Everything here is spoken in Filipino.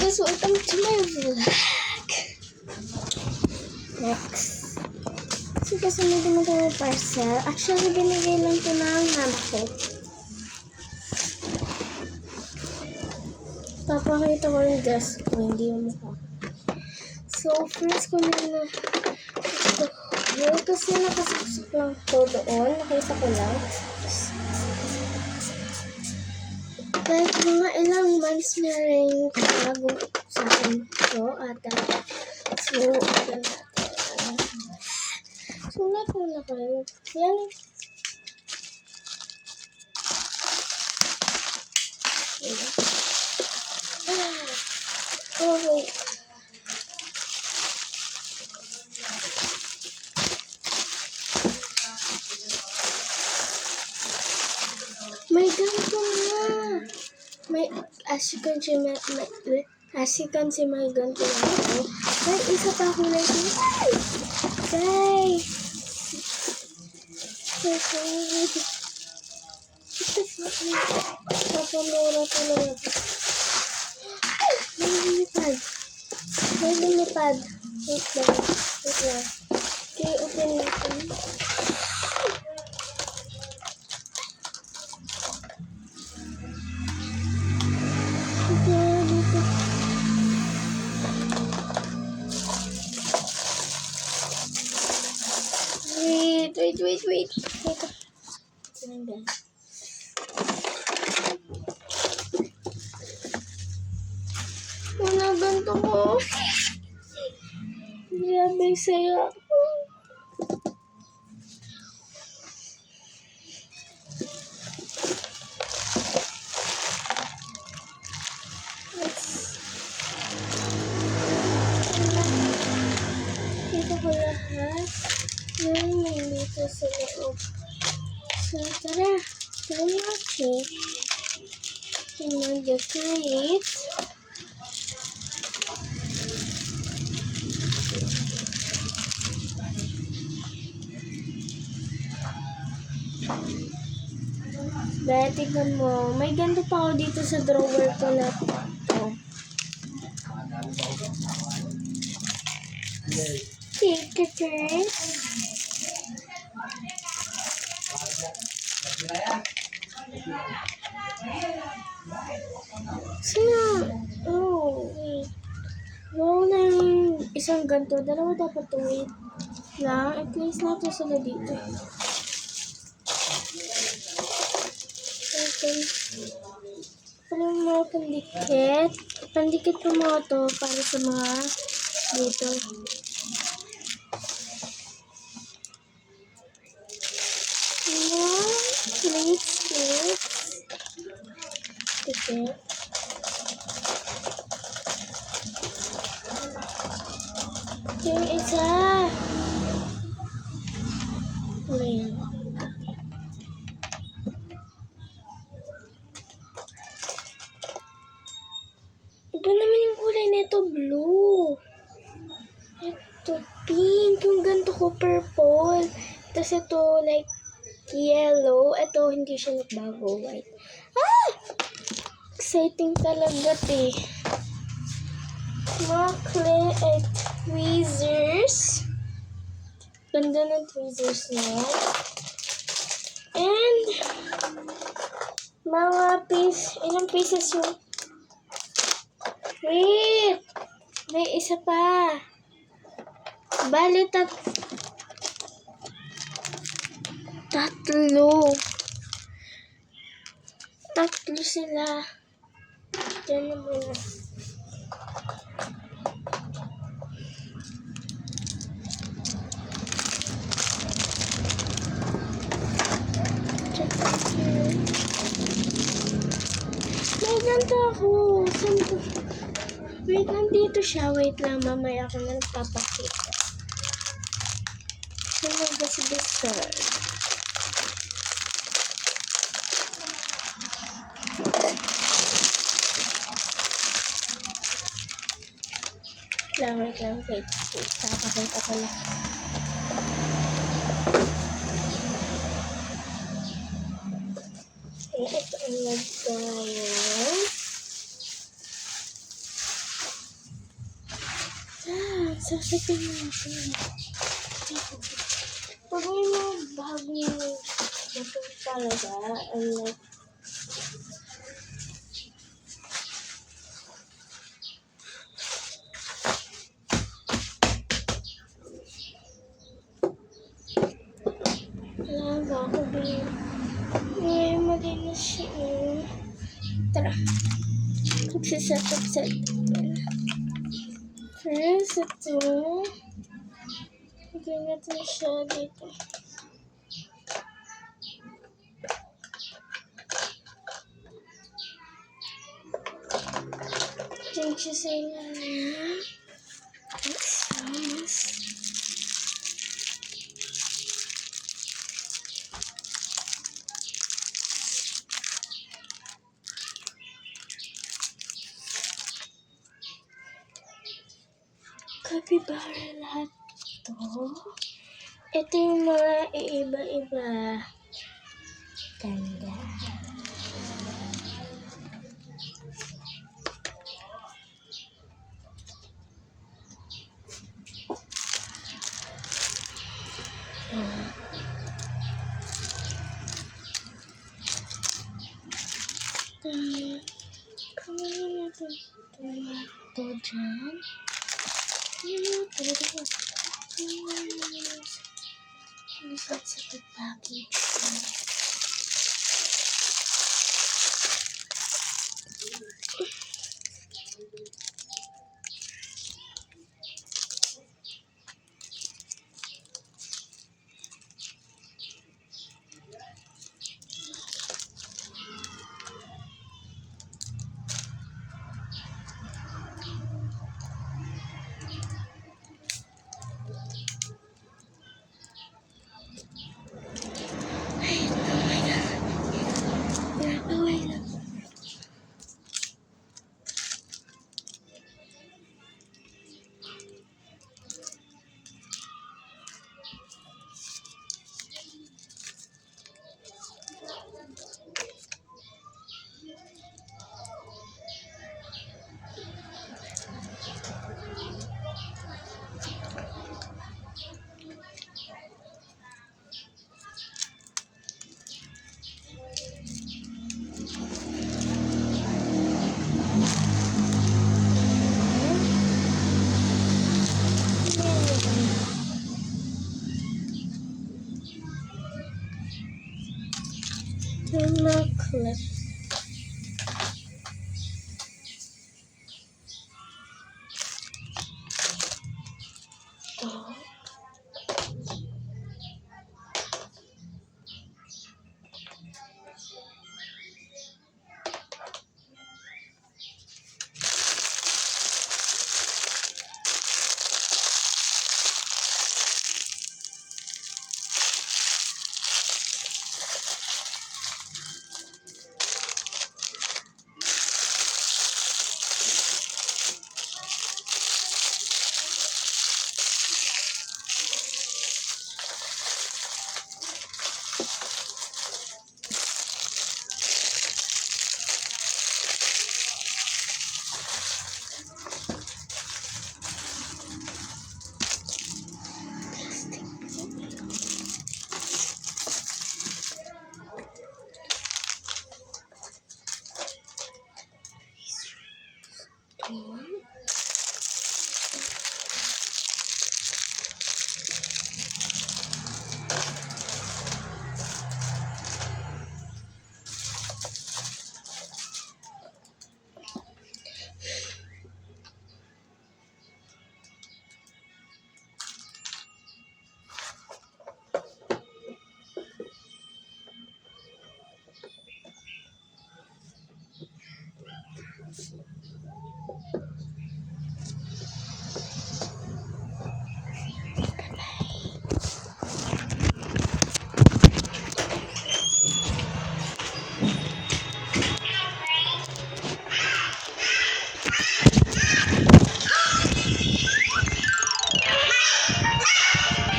guys, welcome to my vlog. Next. So, kasi may dumating ng parcel. Actually, binigay lang ito ng mama ko. Papakita ko yung dress ko, hindi yung mukha. So, first ko na ito. Yun, kasi nakasaksak lang ito doon. Nakita ko lang. Like, mga ilang months na rin bago sa akin ito. So, yan. Sulat mo na kayo. Yan. Okay. May ganito na. May, as you can see, may ganito na ako. May isa pa ako na ito. Guys! Papamura tuloy ako. May lumipad. May lumipad. Wait lang. Wait lang. Okay, open natin. Wait. Wala ganito ko. Grabe saya. Ito ko lahat. Yan, may dito sa loob. So, tara. Tara natin. Mag-decorate. Dahil tignan mo, may ganito pa ako dito sa drawer ko na ito. Take it first. Sino? Oh, wait. Wow na yung isang ganito. Dalawa dapat to. Wait lang. I-place natin sila dito. Okay. Parang mga pandikit. Pandikit po mga to para sa mga dito. Plates. Okay. Yung isa. Ayan. Iba naman yung kulay nito, blue. Ito, pink. Yung ganito ko, purple. Tapos ito, like, yellow. Ito, hindi siya nagbago, white. Ah! Exciting talaga, eh. Mga clay at tweezers. Ganda ng tweezers niya. And, mga ilang pieces yung... Wait! May isa pa. Bali, tatlo. Tatlo sila. Diyan na muna. May ganito ako. Wait, nandito siya. Wait lang, mamaya ako na nagpapakita. So, magdasibisar. Wait lang. Papakita ko lang. Ito ang nagkaya. Sasapin natin. Pag may mga bagong ito talaga, like, alaga ako din. May malinis siya. Tara. Magsiset up. First, ito. Lagyan natin siya dito. Change siya sa ilalim. Next. Capybara lahat to. Ito yung mga iiba-iba. Ganda. Kamayin natin ito dyan. Set sa package. Clip.